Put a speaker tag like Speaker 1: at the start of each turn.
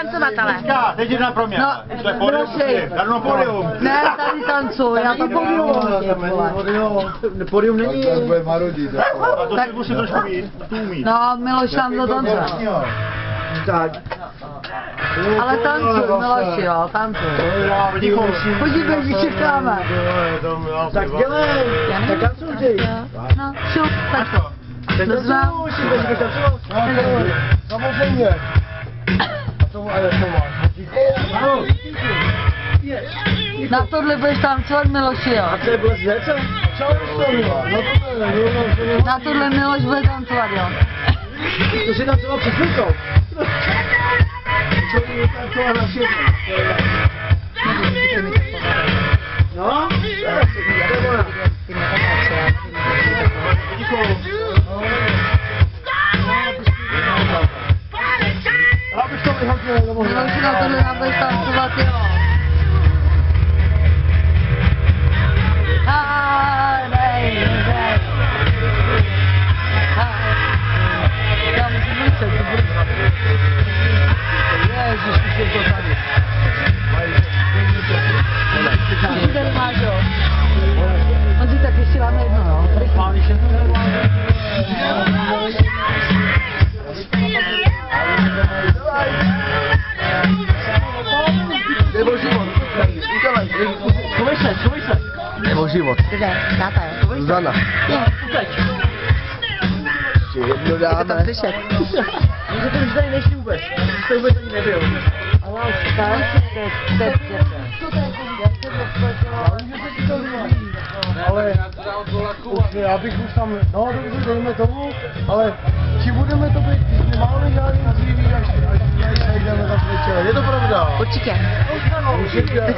Speaker 1: tancovat, ale.
Speaker 2: Teď jedna pro mě.
Speaker 3: No,
Speaker 2: Podium.
Speaker 3: Ne, tady tancuj, já to
Speaker 4: Podium není. Bude marodit.
Speaker 2: A to si musí trošku víc.
Speaker 3: No, Miloš nám to tancuje.
Speaker 4: Tak.
Speaker 3: Ale tancuj, Miloši, jo, tancuj. Podívej, že čekáme.
Speaker 4: Tak dělej. Tak tancuj.
Speaker 3: No, šup, tak to. Doznám.
Speaker 4: Samozřejmě. A tomu ale to máš.
Speaker 3: Na tohle budeš tancovat, Miloši, jo.
Speaker 4: A co je bylo zvěce?
Speaker 3: Na tohle Miloš bude tancovat, jo.
Speaker 4: To si tancoval před chvilkou. Člověk tancoval na všechno. No?
Speaker 3: Miloši, na tohle nám budeš tancovat, jo. Já musím mlčet, to bude. Ježiš, už je to tady. Ty tady máš, jo. On si tak ještě dáme jedno, jo.
Speaker 4: Nebo život. Schovej se. Nebo život.
Speaker 1: Kde? Táta, jo.
Speaker 4: Zuzana. Ještě jedno dáme.
Speaker 1: Tam slyšet.
Speaker 4: Může to už tady nešli vůbec. To vůbec ani nebyl.
Speaker 3: Ale už tak, teď.
Speaker 4: Ale já bych už tam, no dobře, dejme tomu, ale či budeme to být, když nemáme žádný dříví, až jdeme tak večer. Je to pravda?
Speaker 1: Určitě.
Speaker 4: Určitě.